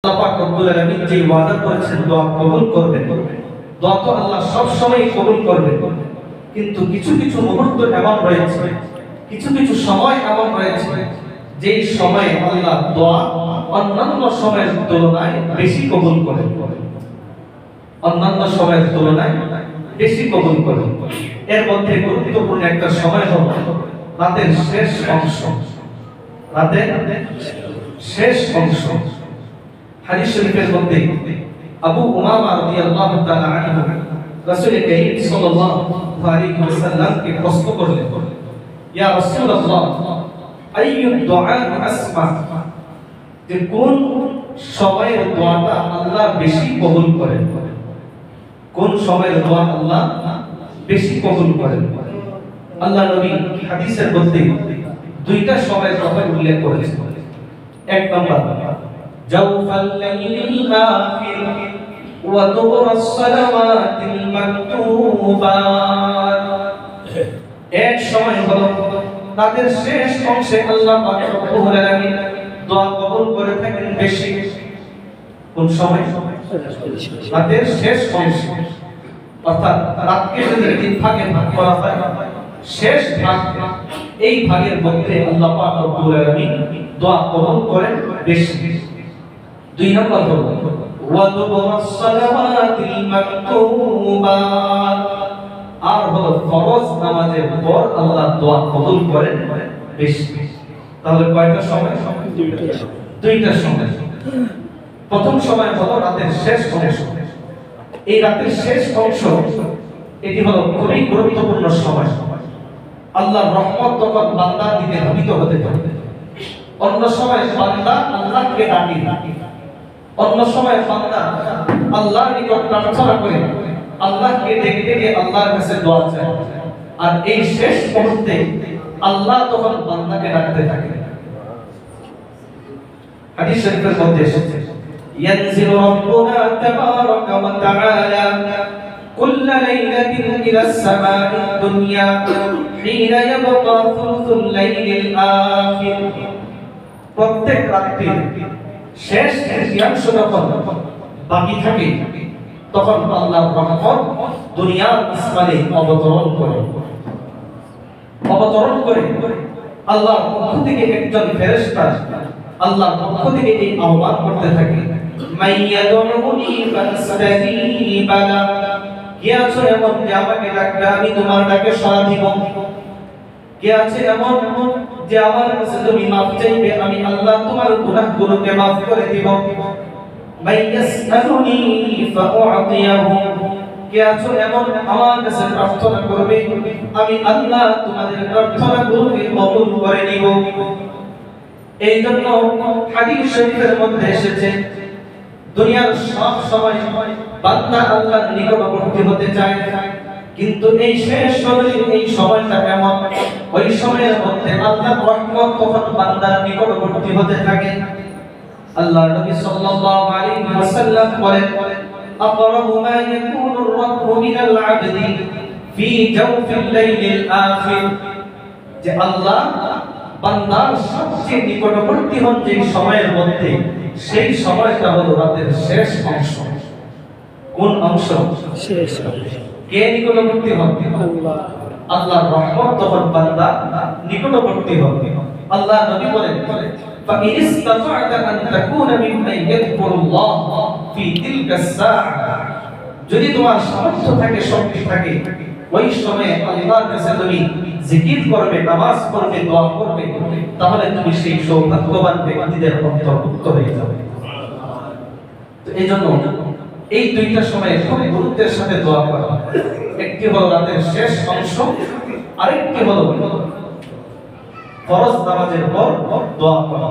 আল্লাহ পাক রব্বুল আলামিন যে ওয়াদা করেছেন দোয়া কবুল করবেন, দোয়া তো আল্লাহ সব সময় কবুল করবেন, কিন্তু কিছু কিছু মুহূর্ত এমন রয়েছে, কিছু কিছু সময় এমন রয়েছে যে সময় আল্লাহ দোয়া অন্যান্য সময়ের তুলনায় বেশি কবুল করেন, অন্যান্য সময়ের তুলনায় বেশি কবুল করেন। এর মধ্যে গুরুত্বপূর্ণ একটা সময় হলো রাতের শেষ অংশ, রাতের শেষ অংশ। হাদিস শরীফের মধ্যে আবু উমামা রাদিয়াল্লাহু তাআলা আনহু রাসূল কারীম সাল্লাল্লাহু আলাইহি ওয়াসাল্লামকে প্রশ্ন করলেন, ইয়া রাসূলুল্লাহ আইয়ু দুআ আসমা, যে কোন সময়ের দোয়াটা আল্লাহ বেশি কবুল করেন, কোন সময়ের দোয়া আল্লাহ বেশি কবুল করেন। আল্লাহ নবী হাদিসের মধ্যে দুইটা সময়ের কথা উল্লেখ করেছেন। এক নম্বর জাওফাল লাইলিল আখির ওয়া দুবুরাস সালাওয়াতিল মাকতুবাত। এক সময় হলো তাদের শেষ অংশে আল্লাহ পাক রব্বুল আলামিন দোয়া কবুল করে থাকেন বেশি। কোন সময়? রাতের শেষ অংশ, অর্থাৎ রাতকে যদি তিন ভাগে ভাগ করা হয়, শেষ ভাগ, এই ভাগের মধ্যে আল্লাহ পাক রব্বুল আলামিন দোয়া কবুল করেন বেশি। দুই নম্বর হলো ওয়া দুবুরাস সালাওয়াতিল মাকতুবাত, আর হলো ফরজ নামাজের পর আল্লাহ দোয়া কবুল করেন বেশি। তাহলে কয়টা সময়? দুইটা সময়। প্রথম সময় হলো রাতের শেষ অংশ। এই রাতের শেষ অংশ এটি হলো খুবই গুরুত্বপূর্ণ সময়। আল্লাহর রহমত তখন বান্দার দিকে ধাবিত হতে থাকে। অন্য সময় বান্দা আল্লাহকে ডাকে, অন্য সময় বান্দা আল্লাহর নিকট প্রার্থনা করে, আল্লাহকে ডেকে ডেকে আল্লাহর কাছে দোয়া চায়। আর এই শেষ মুহূর্তে আল্লাহ তখন বান্দাকে ডাকতে থাকে। হাদিস শরীফের মধ্যে এসেছে, ينزل ربنا تبارك وتعالى كل ليلة إلى السماء الدنيا حين يبقى ثلث الليل الآخر। প্রত্যেক রাতে শেষ তৃতীয়াংশ যখন বাকি থাকে তখন আল্লাহর রহমত দুনিয়ার আসমানে অবতরণ করে আল্লাহর পক্ষ থেকে একজন ফেরেশতা আল্লাহর পক্ষ থেকে এই আহ্বান করতে থাকে, মাইয়াদুনি ফাসতাজিব লা, কে আছে এমন যে আমাকে ডাকবে আমি তোমার ডাকে সাড়া দিব, কে আছে এমন যে আমার কাছে তুমি মাফ চাইবে আমি আল্লাহ তোমার গুনাহগুলোকে মাফ করে দিব, মাইয়াসআলুনি ফাউতিয়াহু, কে আছে এমন আমার কাছে প্রার্থনা করবে আমি আল্লাহ তোমাদের প্রার্থনাগুলোকে কবুল করে নিব। এই জন্য হাদিস শরীফের মধ্যে এসেছে, দুনিয়ার সব সময় বান্দা আল্লাহর নিকটবর্তী হতে চায়, কিন্তু এই শেষ সময়ের এই সময়টা এমন, ওই সময়ের মধ্যে আল্লাহর রহমত তখন বান্দার নিকটবর্তী হতে থাকে। আল্লাহর নবী সাল্লাল্লাহু আলাইহি ওয়াসাল্লাম বলেন, আকরাবু মা ইয়াকুনু আর-রাব্বু মিনাল আবদি ফি জাওফিল লাইলিল আখির, যে আল্লাহ বান্দার সবচেয়ে নিকটবর্তী হন যে সময়ের মধ্যে, সেই সময়টা হলো রাতের শেষ অংশ। কোন অংশ? শেষ অংশ। কে নিকটবর্তী হন? আল্লাহ। আল্লাহর রহমত তখন বান্দা নিকটবর্তী হন। আল্লাহ নবী বলেন, فَإِنِ اسْتَطَعْتَ أَن تَكُونَ مِمَّن يَذْكُرُ اللَّهَ فِي تِلْكَ السَّاعَةِ, যদি তোমার সামর্থ্য থাকে, শক্তি থাকে, ওই সময়ে আল্লাহর কাছে তুমি জিকির করবে, নামাজ পড়বে, দোয়া করবে, তাহলে তুমি সেই সৌভাগ্যবান ব্যক্তিদের অন্তর্ভুক্ত হয়ে যাবে। তো এইজন্য এই দুইটা সময়ে খুব গুরুত্বের সাথে দোয়া করা। একটি হলো রাতের শেষ অংশ, আরেকটি হলো ফরজ নামাজের পর দোয়া করা।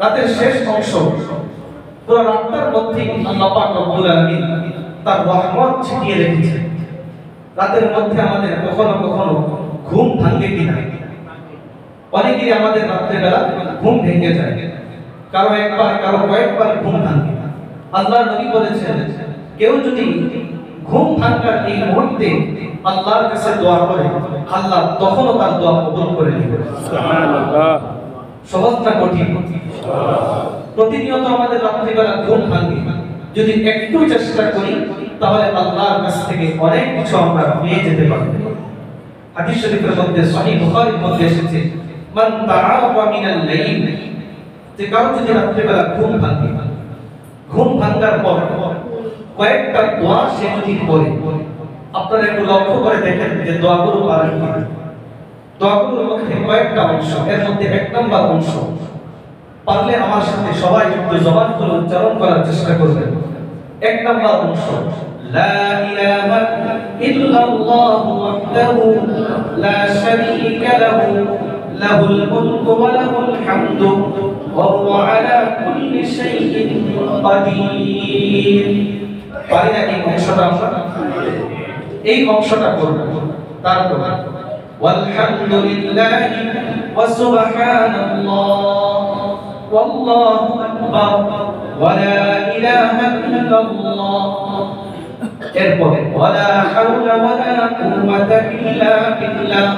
রাতের শেষ অংশ পুরো রাতটার মধ্যে আল্লাহ পাক রব্বুল আলামিন তার রহমত ছিটিয়ে রেখেছেন। রাতের মধ্যে আমাদের কখনো কখনো ঘুম ভাঙে কিনা, অনেকেই আমাদের রাত্রেবেলা ঘুম ভেঙে যায়, কারো একবার কারো কয়েকবার ঘুম ভাঙে। আল্লাহর নবী বলেছেন, কেউ যদি ঘুম ভাঙার এই মুহূর্তে আল্লাহর কাছে দোয়া করে, আল্লাহ তখনও তার দোয়া কবুল করে নেবেন। সুবহানাল্লাহ। সহজ না কঠিন? প্রতিনিয়ত আমাদের রাত্রিবেলা ঘুম ভাঙে, যদি একটু চেষ্টা করি তাহলে আল্লাহর কাছ থেকে অনেক কিছু আমরা পেয়ে যেতে পারব। হাদিস শরীফের মধ্যে সহিহ বুখারীর মধ্যে এসেছে, মান তাআবা মিনাল লাইল, যে কারো যদি রাত্রিবেলা ঘুম ভাঙে, ঘুম ভাঙার পর কয়েকটা দোয়া সে যদি পড়ে, আপনারা একটু লক্ষ্য করে দেখেন যে দোয়াগুলো পারেন কি। দোয়াগুলোর মধ্যে কয়েকটা অংশ, এর মধ্যে এক নম্বর অংশ পারলে আমার সাথে সবাই একটু জবান করে উচ্চারণ করার চেষ্টা করবেন। এক নম্বর অংশ, লা ইলাহা ইল্লাল্লাহু ওয়াহদাহু লা শারীকা লাহু লাহুল মুলকু ওয়া লাহুল হামদু ওয়া হুয়া আলা কুল্লি শাইইন কাদির। পারি না এই অংশটা আমরা? এই অংশটা করব। তারপর ওয়ালহামদুলিল্লাহি ওয়া সুবহানাল্লাহ ওয়াল্লাহু আকবার ওয়া লা ইলাহা ইল্লাল্লাহ। এরপরে ওয়ালা হাওলা ওয়ালা কুওয়াতা ইল্লা বিল্লাহ।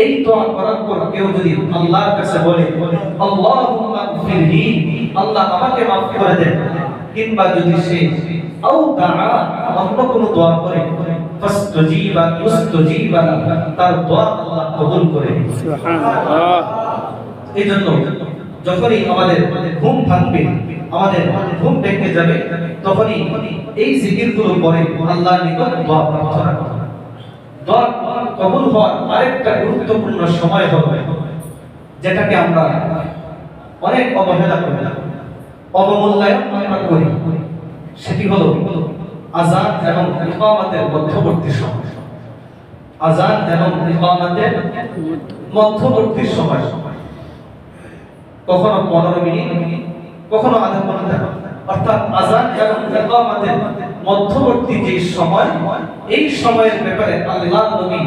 এই দোয়া করার পর কেউ যদি আল্লাহর কাছে বলে আল্লাহুম্মা গফিরলি, আল্লাহ আমাকে মাফ করে দেন, কিংবা যদি সে আও দাআ অন্য কোন দোয়া করে ফাসতাজিবা মুস্তাজিবা, তার দোয়া আল্লাহ কবুল করে। সুবহানাল্লাহ। এইজন্য যখনই আমাদের ঘুম ভাঙবে, আমাদের ঘুম ভেঙে যাবে, তখনই এই জিকিরগুলো পড়ে আল্লাহর নিকট দোয়া প্রার্থনা করা। দোয়া কবুল হওয়ার আরেকটা গুরুত্বপূর্ণ সময় হবে, যেটাকে আমরা অনেক অবহেলা করি, অবমূল্যায়ন আমরা করি, সেটি হলো আযান এবং ইকামতের মধ্যবর্তী সময়। আযান এবং ইকামতের মধ্যবর্তী সময়, কখনো 15 মিনিট, কখনো আধা ঘন্টা, অর্থাৎ আযান এবং ইকামতের মধ্যবর্তী যে সময়, এই সময়ের ব্যাপারে আল্লাহর নবী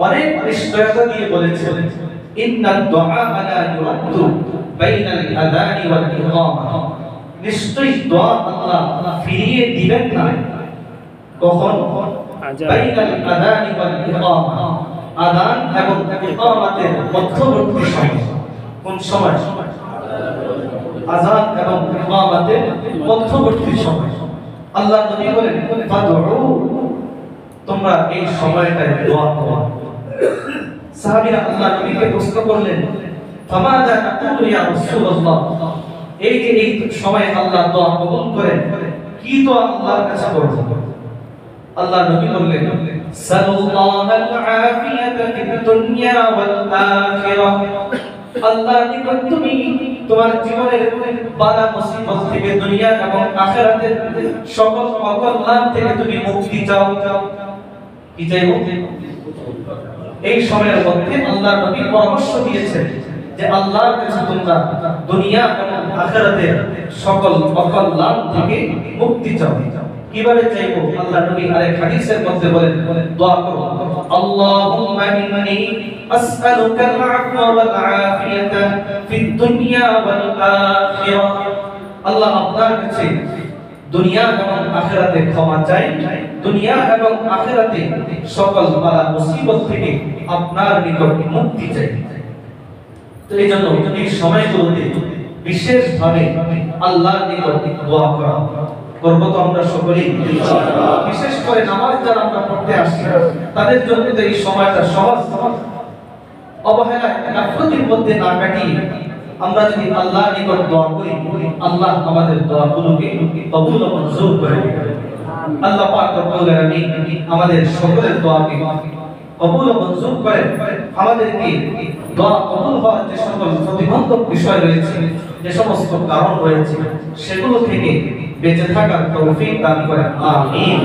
অনেক নিশ্চয়তা দিয়ে বলেছেন, ইন্নাদ দুআ লা ইউরাদ্দু বাইনাল আযানি ওয়াল ইকামা। নিশ্চয়ই দোয়া আল্লাহ ফিরিয়ে দিবেন না কখন? বাইনাল আযানি ওয়াল ইকামা, আযান এবং ইকামতের মধ্যবর্তী সময়। কোন সময়? আযান এবং ইকামতের মধ্যবর্তী সময়। আল্লাহ নবী বলেন ফাদউ, তোমরা এই সময়টায় দোয়া করো। সাহাবীরা আল্লাহ নবীকে প্রশ্ন করলেন, ফামাযা নাকুলু ইয়া রাসূলুল্লাহ, এই যে এই সময় আল্লাহ দোয়া কবুল করেন, কি দোয়া আল্লাহর কাছে করব? আল্লাহ নবী বললেন, সাল্লাল্লাহুল আফিয়াতা ফিদ দুনিয়া ওয়াল আখিরাহ, আল্লাহর নিকট তুমি তোমার জীবনের বালা মুসিবত থেকে, দুনিয়া এবং আখিরাতের সকল অকল্যাণ থেকে তুমি মুক্তি চাও। কি চাইবো? এই সময়ের মধ্যে আল্লাহর নবী পরামর্শ দিয়েছেন যে আল্লাহর কাছে তোমরা দুনিয়া এবং আখিরাতের সকল অকল্যাণ থেকে মুক্তি চাও। কিভাবে চাইবো? আল্লাহ নবী আরেক হাদিসের মধ্যে বলেন, দোয়া করো, আল্লাহুম্মা ইন্নী আসআলুকাল আফওয়া ওয়াল আফিয়াতা ফিদ দুনিয়া ওয়াল আখিরাহ। আল্লাহ আপনার কাছে দুনিয়া এবং আখিরাতে ক্ষমা চাই, দুনিয়া এবং আখিরাতে সকল বালা মুসিবত থেকে আপনার নিকট মুক্তি চাই। তো এই জন্য এই সময়গুলোতে বিশেষভাবে আল্লাহর নিকট দোয়া করা করব তো আমরা সকলেই ইনশাআল্লাহ। বিশেষ করে নামাজ যারা আমরা পড়তে আসি, তাদের জন্য তো এই সময়টা সহজ অবহেলা গাফলতির মধ্যে না কাটিয়ে আমরা যদি আল্লাহর নিকট দোয়া করি, আল্লাহ আমাদের দোয়াগুলোকে কবুল ও মঞ্জুর করে নেবেন। আল্লাহ পাক রব্বুল আলামিন আমাদের সকলের দোয়াকে কবুল ও মঞ্জুর করেন, আমাদেরকে দোয়া কবুল হওয়ার যে সকল প্রতিবন্ধক বিষয় রয়েছে, যে সমস্ত কারণ রয়েছে, সেগুলো থেকে বেঁচে থাকার তৌফিক দান করেন। আমিন।